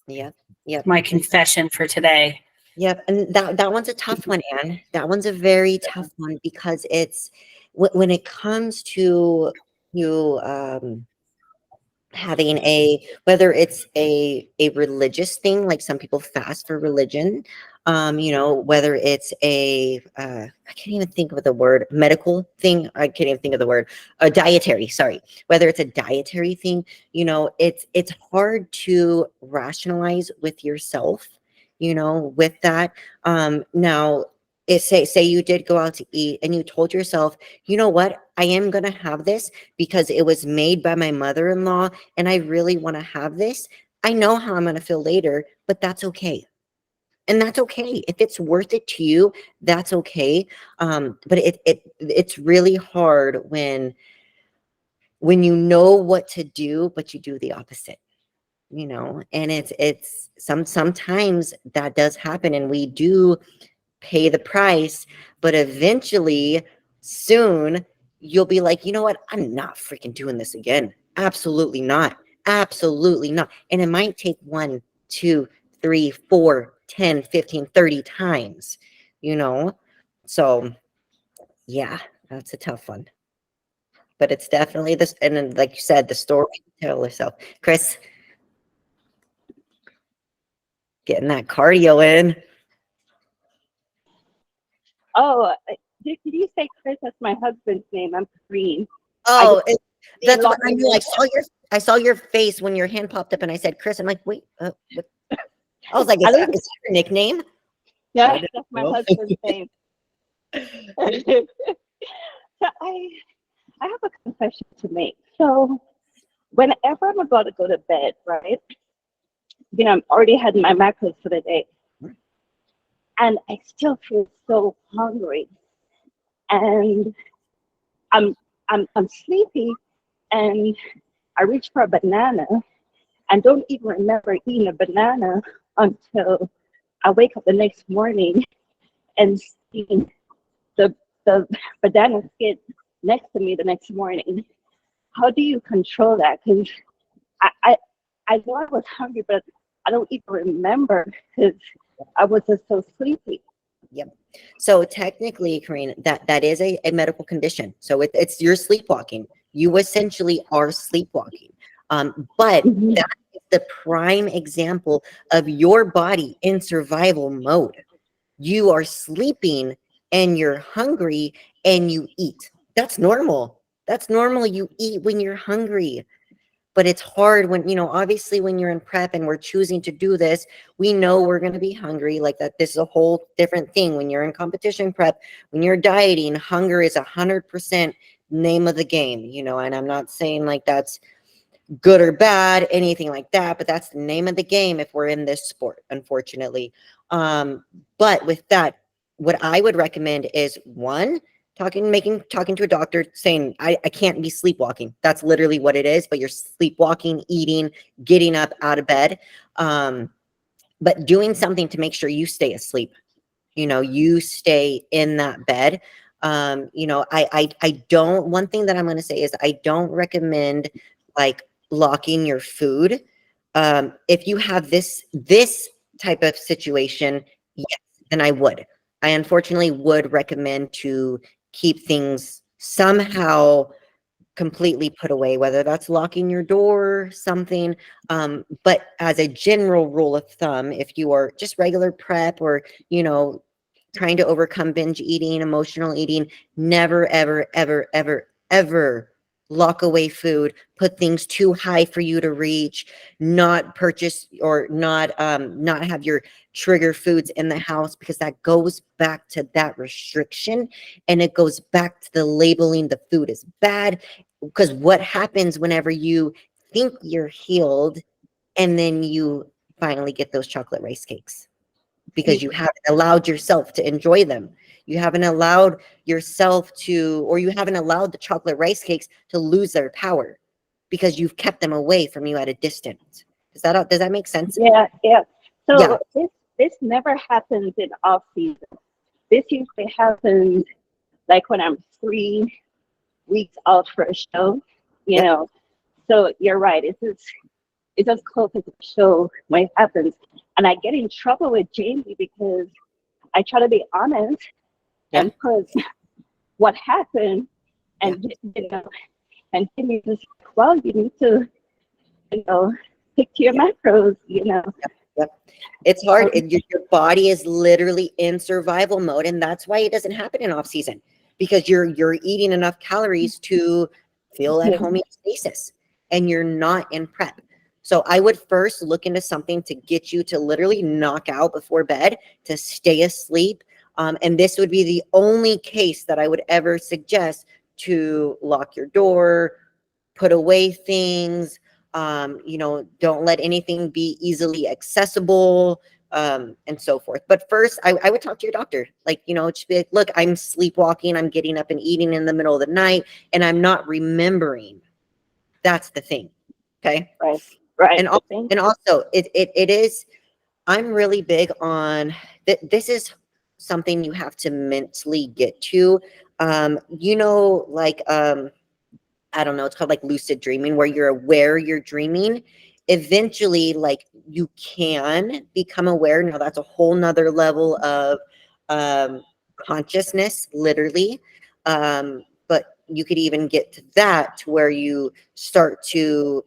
Yep. My confession for today. Yep. And that one's a tough one, Anne. That one's a very tough one, because it's when it comes to you having whether it's a religious thing, like some people fast for religion, whether it's I can't even think of the word, medical thing. I can't even think of the word, a dietary, sorry. Whether it's a dietary thing, it's hard to rationalize with yourself, with that. Now, say you did go out to eat and you told yourself, you know what, I am going to have this because it was made by my mother-in-law and I really want to have this. I know how I'm going to feel later, but that's okay. And that's okay. If it's worth it to you, that's okay. But it's really hard when you know what to do, but you do the opposite. And it's sometimes that does happen, and we do pay the price, but eventually, soon, you'll be like, you know what? I'm not freaking doing this again. Absolutely not. Absolutely not. And it might take 1, 2, 3, 4, 10, 15, 30 times, So, yeah, that's a tough one. But it's definitely this, and then, like you said, the story you tell yourself. Chris, getting that cardio in. Oh, did you say Chris? That's my husband's name. I'm Green. Oh, that's what I knew. I saw your face when your hand popped up, and I said, "Chris." I'm like, "Wait." What? I was like, "Is that your nickname?" Yeah, that's my husband's name. So I have a confession to make. So whenever I'm about to go to bed, right? I'm already had my macros for the day, and I still feel so hungry, and I'm sleepy, and I reach for a banana and don't even remember eating a banana until I wake up the next morning and see the banana skin next to me the next morning. How do you control that? Because I know I was hungry, but I don't even remember because I was just so sleepy. Yep. So technically, Corinne, that is a medical condition. So it's you're sleepwalking. You essentially are sleepwalking. But that is the prime example of your body in survival mode. You are sleeping and you're hungry and you eat. That's normal. That's normal. You eat when you're hungry. But it's hard when, obviously when you're in prep and we're choosing to do this, we know we're going to be hungry. Like that, this is a whole different thing. When you're in competition prep, when you're dieting, hunger is 100% name of the game, and I'm not saying like that's good or bad, anything like that, but that's the name of the game if we're in this sport, unfortunately. But with that, what I would recommend is one, talking to a doctor saying, I can't be sleepwalking. That's literally what it is, but you're sleepwalking, eating, getting up out of bed. But doing something to make sure you stay asleep, you stay in that bed. I don't, one thing that I'm going to say is I don't recommend like locking your food. If you have this type of situation, yes, then I unfortunately would recommend to keep things somehow completely put away, whether that's locking your door, something. But as a general rule of thumb, if you are just regular prep or, trying to overcome binge eating, emotional eating, never, ever, ever, ever, ever lock away food, put things too high for you to reach, not purchase or not have your trigger foods in the house, because that goes back to that restriction and it goes back to the labeling the food is bad. Because what happens whenever you think you're healed and then you finally get those chocolate rice cakes? Because you haven't allowed yourself to enjoy them. You haven't allowed yourself to, or you haven't allowed the chocolate rice cakes to lose their power because you've kept them away from you at a distance. Does that make sense? Yeah, yeah. So Yeah. this never happens in off season. This usually happens like when I'm 3 weeks out for a show, you Yep. know. So you're right. It's as close as a show when it happens. And I get in trouble with Jamie because I try to be honest and put what happened and and Jamie was like, well, you need to, stick to your macros, Yep. It's hard. Your body is literally in survival mode, and that's why it doesn't happen in off season, because you're eating enough calories to feel at homeostasis, and you're not in prep. So I would first look into something to get you to literally knock out before bed, to stay asleep. And this would be the only case that I would ever suggest to lock your door, put away things, don't let anything be easily accessible, and so forth. But first, I would talk to your doctor. Like, just be like, look, I'm sleepwalking, I'm getting up and eating in the middle of the night, and I'm not remembering. That's the thing. Okay. Right. And also it is, I'm really big on this is something you have to mentally get to. Like, I don't know, it's called like lucid dreaming, where you're aware you're dreaming. Eventually, like, you can become aware. Now that's a whole nother level of consciousness, literally. But you could even get to that, to where you start to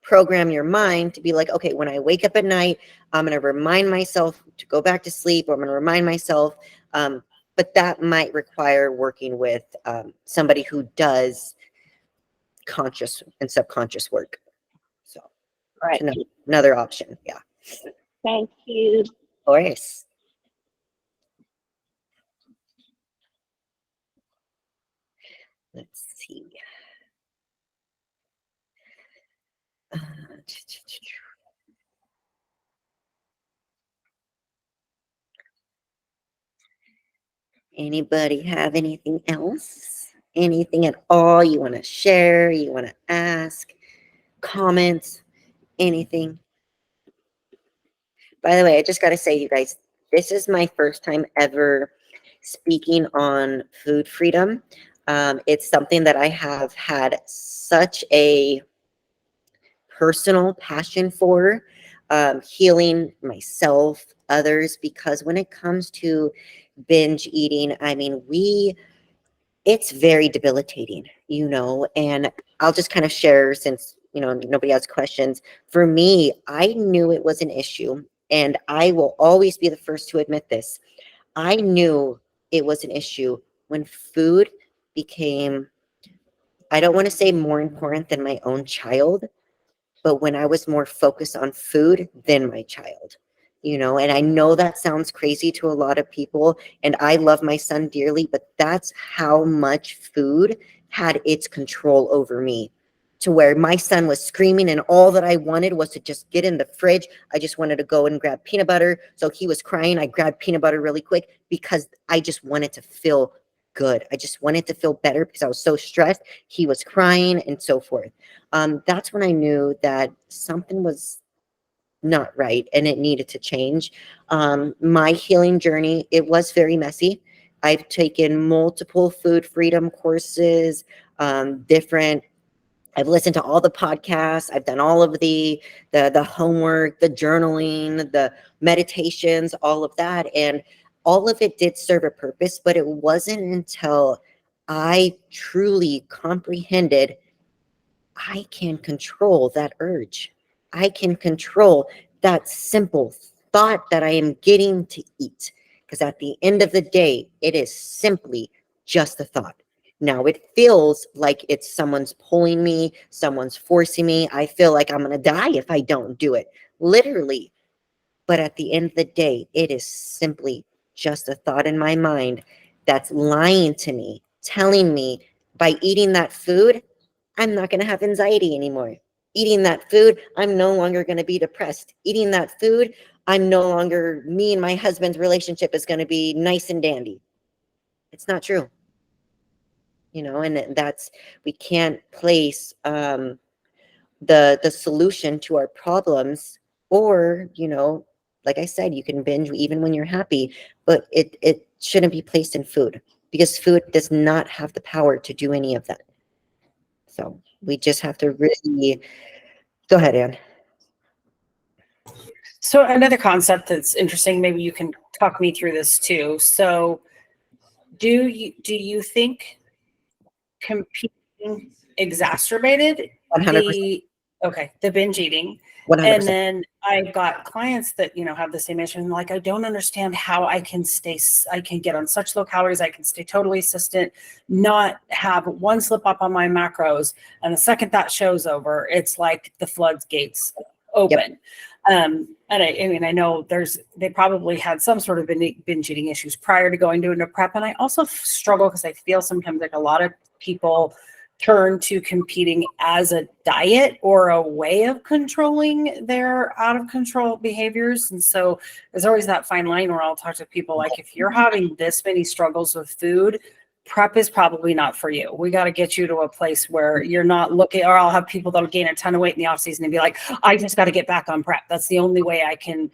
program your mind to be like, okay, when I wake up at night, I'm going to remind myself to go back to sleep, or I'm going to remind myself. But that might require working with somebody who does conscious and subconscious work. So Right. Another option. Yeah. Thank you. Of course. Let's see. Anybody have anything else? Anything at all you want to share? You want to ask? Comments? Anything? By the way, I just got to say, you guys, this is my first time ever speaking on food freedom. It's something that I have had such a personal passion for, healing myself, others, because when it comes to binge eating, I mean, it's very debilitating, and I'll just kind of share, since, nobody has questions. For me, I knew it was an issue. And I will always be the first to admit this. I knew it was an issue when food became, I don't want to say more important than my own child, but when I was more focused on food than my child, and I know that sounds crazy to a lot of people, and I love my son dearly, but that's how much food had its control over me, to where my son was screaming and all that I wanted was to just get in the fridge. I just wanted to go and grab peanut butter. So he was crying. I grabbed peanut butter really quick because I just wanted to feel good. I just wanted to feel better because I was so stressed. He was crying and so forth. That's when I knew that something was not right and it needed to change. My healing journey, it was very messy. I've taken multiple food freedom courses, I've listened to all the podcasts. I've done all of the homework, the journaling, the meditations, all of that. And all of it did serve a purpose, but it wasn't until I truly comprehended I can control that urge. I can control that simple thought that I am getting to eat. Because at the end of the day, it is simply just a thought. Now it feels like it's someone's pulling me, someone's forcing me. I feel like I'm going to die if I don't do it, literally. But at the end of the day, it is simply just a thought in my mind that's lying to me, telling me by eating that food, I'm not going to have anxiety anymore. Eating that food, I'm no longer going to be depressed. Eating that food, me and my husband's relationship is going to be nice and dandy. It's not true. And that's, we can't place the solution to our problems, or, like I said, you can binge even when you're happy, but it shouldn't be placed in food, because food does not have the power to do any of that. So we just have to really, go ahead, Ann. So another concept that's interesting, maybe you can talk me through this too. So do you think competing exacerbated 100%. the binge eating? 100%. And then I've got clients that, have the same issue. And like, I don't understand how I can get on such low calories. I can stay totally consistent, not have one slip up on my macros. And the second that show's over, it's like the floodgates open. Yep. And I know they probably had some sort of binge eating issues prior to going into prep. And I also struggle because I feel sometimes like a lot of people turn to competing as a diet or a way of controlling their out of control behaviors. And so there's always that fine line where I'll talk to people like, if you're having this many struggles with food, prep is probably not for you. We got to get you to a place where you're not looking, or I'll have people that'll gain a ton of weight in the off season and be like, I just got to get back on prep. That's the only way I can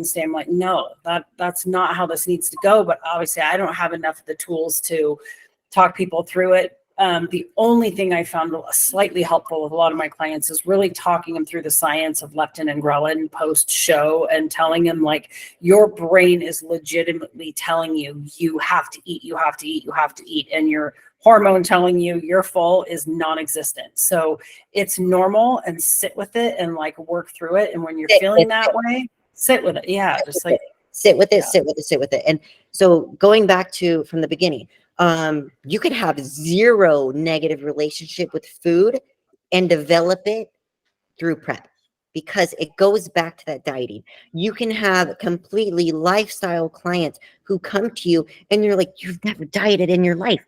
stay. I'm like, no, that's not how this needs to go. But obviously I don't have enough of the tools to talk people through it. The only thing I found slightly helpful with a lot of my clients is really talking them through the science of leptin and ghrelin post-show and telling them, like, your brain is legitimately telling you, you have to eat, you have to eat, you have to eat. And your hormone telling you you're full is non-existent. So it's normal, and sit with it and like work through it. And when you're feeling that way, sit with it. Yeah. Just like sit with it, sit with it. And so going back to from the beginning, you could have zero negative relationship with food and develop it through prep, because it goes back to that dieting. You can have completely lifestyle clients who come to you and you're like, you've never dieted in your life.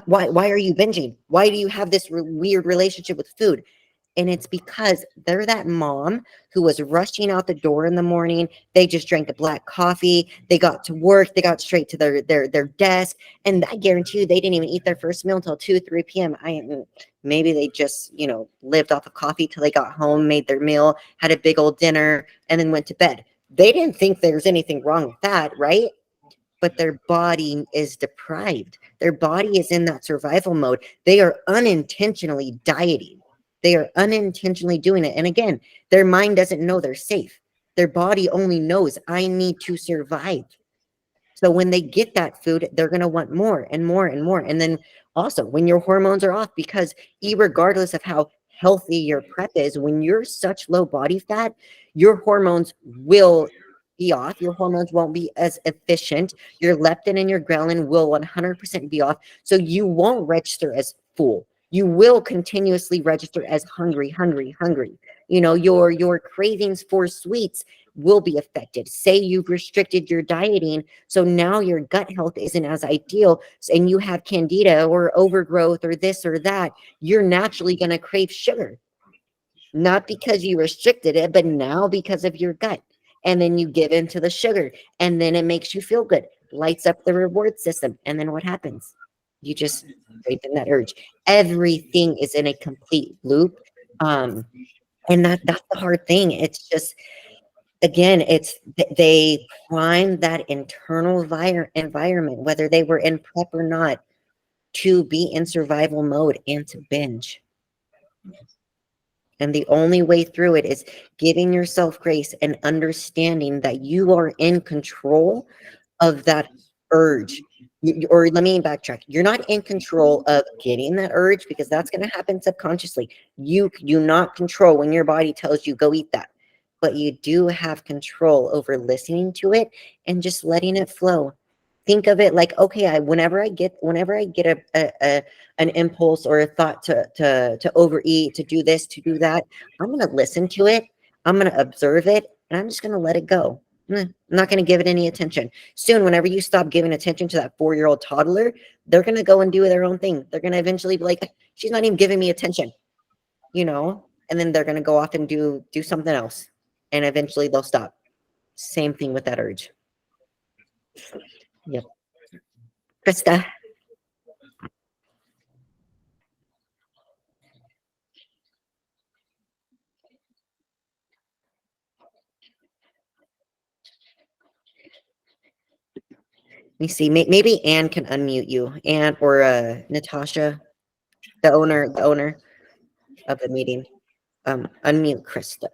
Why are you binging? Why do you have this weird relationship with food? And it's because they're that mom who was rushing out the door in the morning. They just drank a black coffee. They got to work. They got straight to their desk. And I guarantee you, they didn't even eat their first meal until 2, 3 p.m. Maybe they just, lived off of coffee till they got home, made their meal, had a big old dinner, and then went to bed. They didn't think there's anything wrong with that, right? But their body is deprived. Their body is in that survival mode. They are unintentionally dieting. They are unintentionally doing it. And again, their mind doesn't know they're safe. Their body only knows, I need to survive. So when they get that food, they're going to want more and more and more. And then also when your hormones are off, because regardless of how healthy your prep is, when you're such low body fat, your hormones will be off. Your hormones won't be as efficient. Your leptin and your ghrelin will 100% be off. So you won't register as full. You will continuously register as hungry, hungry, hungry. You know, your cravings for sweets will be affected. Say you've restricted your dieting, so now your gut health isn't as ideal, and you have candida or overgrowth or this or that, you're naturally going to crave sugar. Not because you restricted it, but now because of your gut. And then you give into the sugar, and then it makes you feel good, lights up the reward system. And then what happens? You just crave in that urge. Everything is in a complete loop. And that's the hard thing. It's just, again, they prime that internal environment, whether they were in prep or not, to be in survival mode and to binge. And the only way through it is giving yourself grace and understanding that you are in control of that urge. Or let me backtrack. You're not in control of getting that urge, because that's going to happen subconsciously. You do not control when your body tells you go eat that, but you do have control over listening to it and just letting it flow. Think of it like, okay, whenever I get an impulse or a thought to overeat, to do this, to do that, I'm going to listen to it. I'm going to observe it, and I'm just going to let it go. I'm not going to give it any attention. Soon, whenever you stop giving attention to that 4-year-old toddler, they're going to go and do their own thing. They're going to eventually be like, she's not even giving me attention, you know, and then they're going to go off and do something else. And eventually they'll stop. Same thing with that urge. Yep. Krista. Let me see. Maybe Anne can unmute you. Anne or Natasha, the owner of the meeting. Unmute Krista.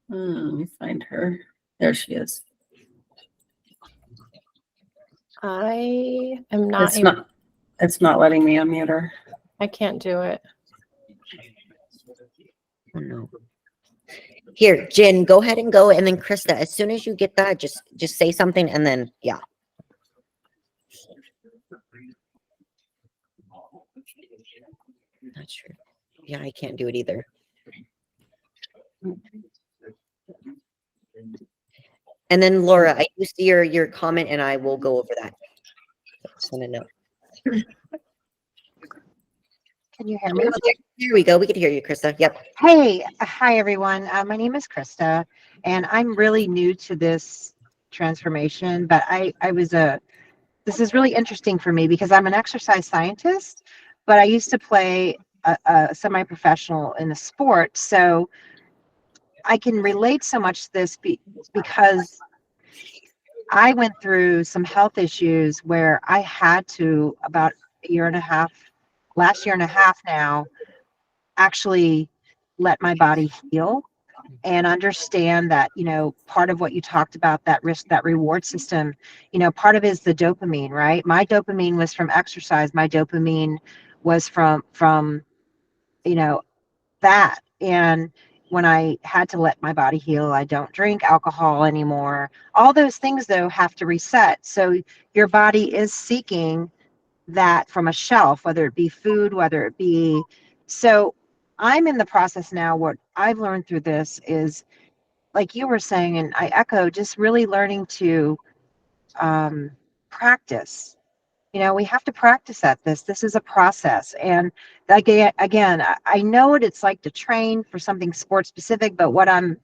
Let me find her. There she is. I am not. It's not letting me unmute her. I can't do it. Oh no. Here, Jen, go ahead and go, and then Krista, as soon as you get that, just say something, and then yeah. Not sure. Yeah, I can't do it either. And then Laura, I do see your comment, and I will go over that. Just want to know. Can you hear me? Here we go. We can hear you, Krista. Yep. Hey, hi everyone. My name is Krista, and I'm really new to this transformation. But this is really interesting for me because I'm an exercise scientist, but I used to play a semi-professional in the sport, so I can relate so much to this because I went through some health issues where I had to, about last year and a half now, actually let my body heal and understand that, you know, part of what you talked about, that reward system, you know, part of it is the dopamine, right? My dopamine was from exercise. My dopamine was from, you know, that. And when I had to let my body heal, I don't drink alcohol anymore. All those things, though, have to reset. So your body is seeking that from a shelf, whether it be food, whether it be. So I'm in the process now. What I've learned through this is, like you were saying, and I echo, just really learning to practice. You know, we have to practice at this. This is a process. And again, I know what it's like to train for something sports specific, but what I'm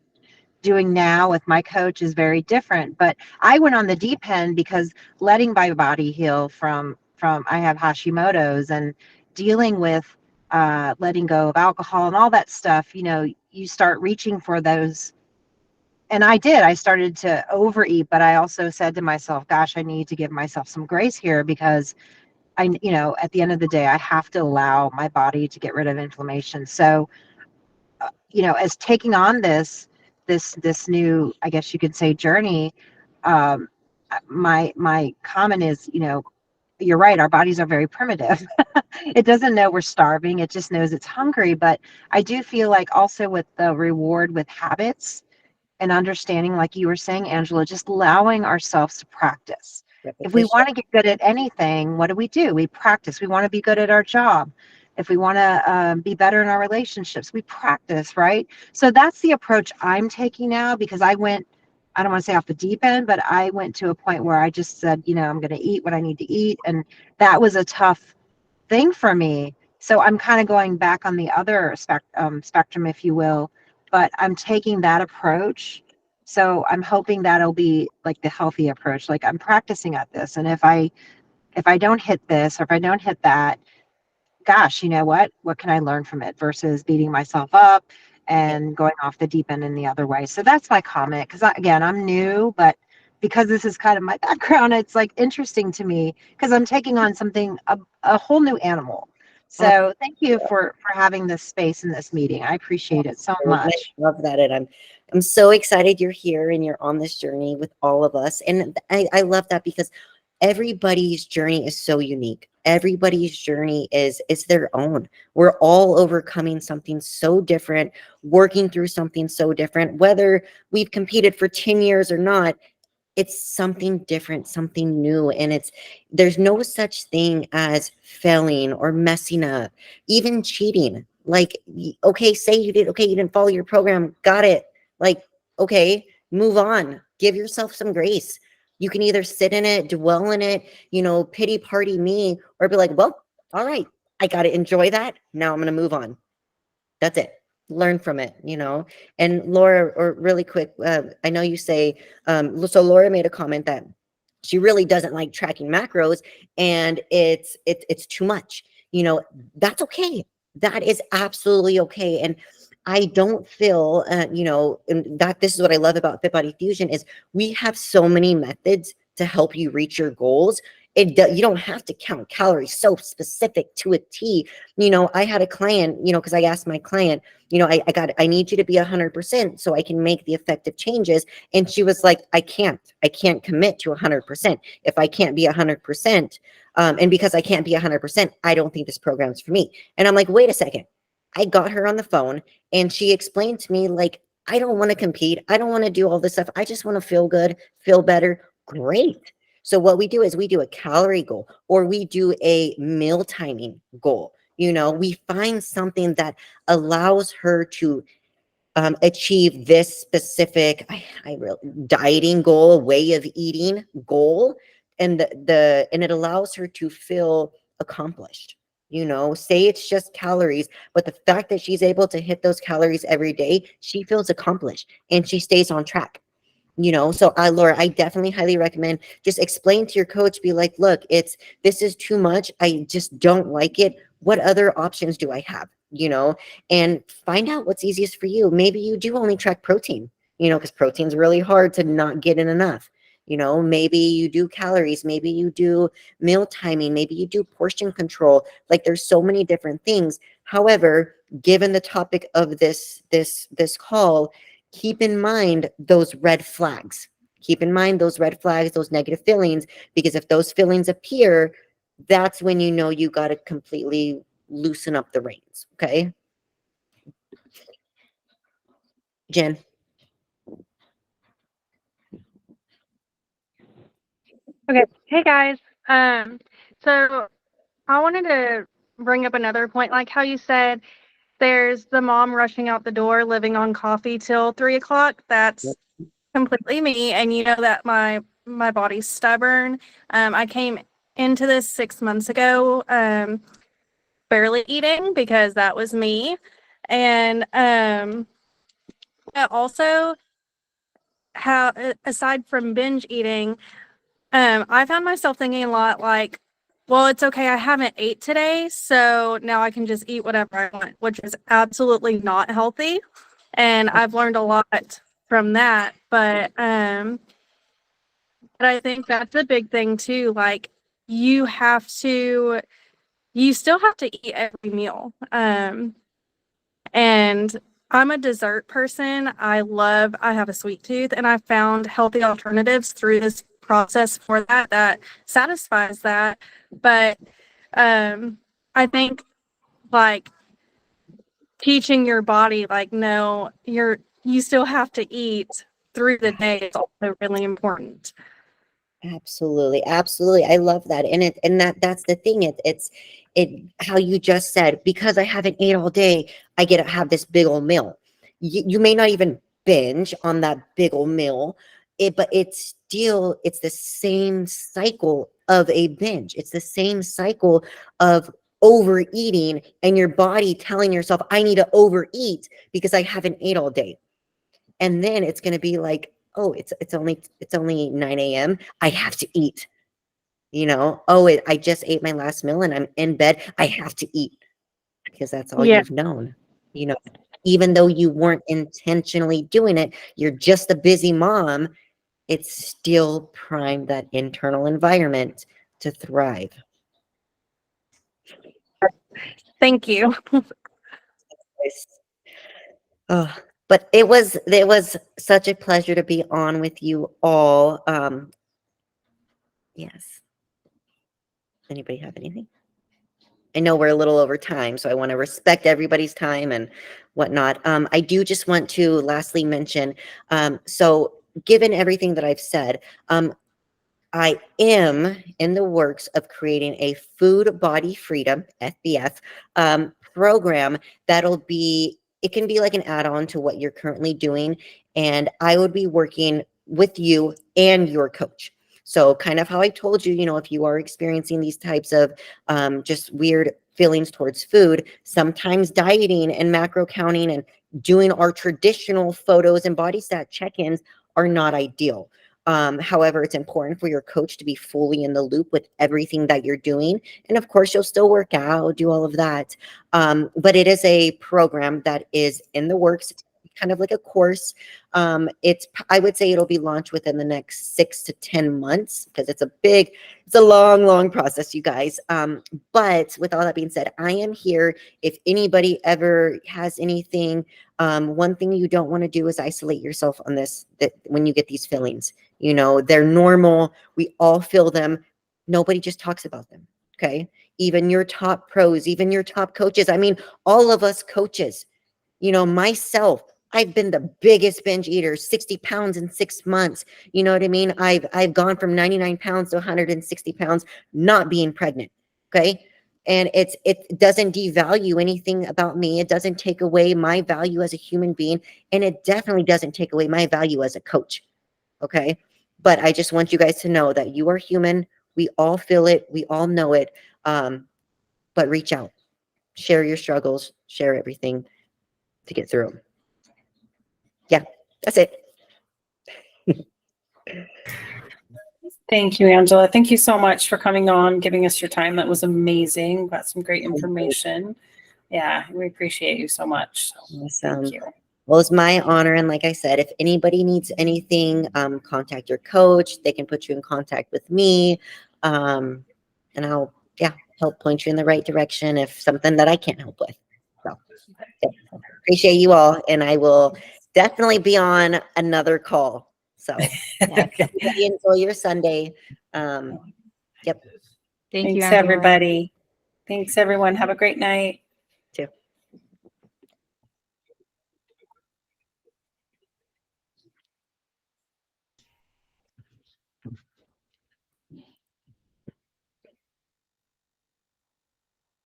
doing now with my coach is very different. But I went on the deep end because letting my body heal from I have Hashimoto's, and dealing with letting go of alcohol and all that stuff, you know, you start reaching for those. And I started to overeat, but I also said to myself, gosh, I need to give myself some grace here, because you know, at the end of the day, I have to allow my body to get rid of inflammation. So, you know, as taking on this new, I guess you could say, journey, my comment is, you know, you're right. Our bodies are very primitive. It doesn't know we're starving. It just knows it's hungry. But I do feel like also with the reward with habits, and understanding, like you were saying, Angela, just allowing ourselves to practice. If we Repetition. want to get good at anything, what do? We practice. We want to be good at our job. If we want to be better in our relationships, we practice, right? So that's the approach I'm taking now, because I don't want to say off the deep end, but I went to a point where I just said, I'm going to eat what I need to eat. And that was a tough thing for me. So I'm kind of going back on the other spectrum, if you will, but I'm taking that approach. So I'm hoping that'll be like the healthy approach. Like, I'm practicing at this. And if I don't hit this, or if I don't hit that, gosh, you know what can I learn from it, versus beating myself up and going off the deep end in the other way. So that's my comment. Because again, I'm new, but because this is kind of my background, it's like interesting to me, because I'm taking on something, a whole new animal. So thank you for having this space in this meeting. I appreciate it so I much. love that. And I'm so excited you're here and you're on this journey with all of us. And I love that, because everybody's journey is so unique. Everybody's journey is their own. We're all overcoming something so different, working through something so different, whether we've competed for 10 years or not. It's something different, something new. And there's no such thing as failing or messing up, even cheating. Like, okay, say you didn't follow your program. Got it. Like, okay, move on. Give yourself some grace. You can either sit in it, dwell in it, pity party me, or be like, well, all right, I got to enjoy that. Now I'm going to move on. That's it. Learn from it, And Laura, or really quick, I know you say, so Laura made a comment that she really doesn't like tracking macros, and it's too much. That's okay. That is absolutely okay. And I don't feel, and that this is what I love about Fit Body Fusion is we have so many methods to help you reach your goals. You don't have to count calories so specific to a T. I had a client, because I asked my client, I need you to be 100% so I can make the effective changes. And she was like, I can't commit to 100%. If I can't be 100%, and because I can't be 100%, I don't think this program's for me. And I'm like, wait a second. I got her on the phone and she explained to me, like, I don't want to compete. I don't want to do all this stuff. I just want to feel good, feel better. Great. So what we do is we do a calorie goal, or we do a meal timing goal. We find something that allows her to achieve this specific dieting goal, way of eating goal, and and it allows her to feel accomplished. Say it's just calories, but the fact that she's able to hit those calories every day, she feels accomplished and she stays on track. So Laura, I definitely highly recommend just explain to your coach, be like, look, this is too much. I just don't like it. What other options do I have? And find out what's easiest for you. Maybe you do only track protein, because protein's really hard to not get in enough. Maybe you do calories, maybe you do meal timing, maybe you do portion control. Like, there's so many different things. However, given the topic of this call, keep in mind those red flags. Keep in mind those red flags, those negative feelings, because if those feelings appear, that's when you got to completely loosen up the reins. Okay. Jen. Okay. Hey guys. So I wanted to bring up another point, like how you said there's the mom rushing out the door, living on coffee till 3 o'clock. That's completely me. And you know that my body's stubborn. I came into this 6 months ago, barely eating, because that was me. And also, how aside from binge eating, I found myself thinking a lot like, well, it's okay, I haven't ate today, so now I can just eat whatever I want, which is absolutely not healthy. And I've learned a lot from that. But I think that's a big thing too. Like, you still have to eat every meal. And I'm a dessert person. I have a sweet tooth, and I found healthy alternatives through this process for that satisfies that. But I think, like, teaching your body, like, no, you still have to eat through the day is also really important. Absolutely, absolutely. I love that. That's the thing. It's how you just said, because I haven't ate all day, I get to have this big old meal. You may not even binge on that big old meal, but it's the same cycle of a binge. It's the same cycle of overeating and your body telling yourself, I need to overeat because I haven't ate all day. And then it's going to be like, oh, it's only 9 a.m. I have to eat. I just ate my last meal and I'm in bed. I have to eat because that's all Yeah. you've known. Even though you weren't intentionally doing it, you're just a busy mom. It's still primed that internal environment to thrive. Thank you. Oh, but it was such a pleasure to be on with you all. Yes. Anybody have anything? I know we're a little over time, so I want to respect everybody's time and whatnot. I do just want to lastly mention, so given everything that I've said, I am in the works of creating a Food Body Freedom, FBF, program it can be like an add-on to what you're currently doing. And I would be working with you and your coach. So kind of how I told you, if you are experiencing these types of just weird feelings towards food, sometimes dieting and macro counting and doing our traditional photos and body stat check-ins are not ideal. However, it's important for your coach to be fully in the loop with everything that you're doing. And of course, you'll still work out, do all of that. But it is a program that is in the works, kind of like a course. I would say it'll be launched within the next 6 to 10 months because it's a long process, you guys. But with all that being said, I am here. If anybody ever has anything, one thing you don't want to do is isolate yourself on this, that when you get these feelings, they're normal. We all feel them. Nobody just talks about them. Okay. Even your top pros, even your top coaches. I mean, all of us coaches, myself, I've been the biggest binge eater, 60 pounds in 6 months. You know what I mean? I've gone from 99 pounds to 160 pounds, not being pregnant. Okay. And it doesn't devalue anything about me. It doesn't take away my value as a human being. And it definitely doesn't take away my value as a coach. Okay. But I just want you guys to know that you are human. We all feel it. We all know it. But reach out, share your struggles, share everything to get through them. Yeah, that's it. Thank you, Angela. Thank you so much for coming on, giving us your time. That was amazing. Got some great information. Yeah, we appreciate you so much. So, Awesome. thank you. Well, it's my honor. And like I said, if anybody needs anything, contact your coach. They can put you in contact with me. And I'll, help point you in the right direction if something that I can't help with. So appreciate you all. And I will definitely be on another call. So everybody enjoy your Sunday. Yep. Thanks, everybody. Thanks, everyone. Have a great night.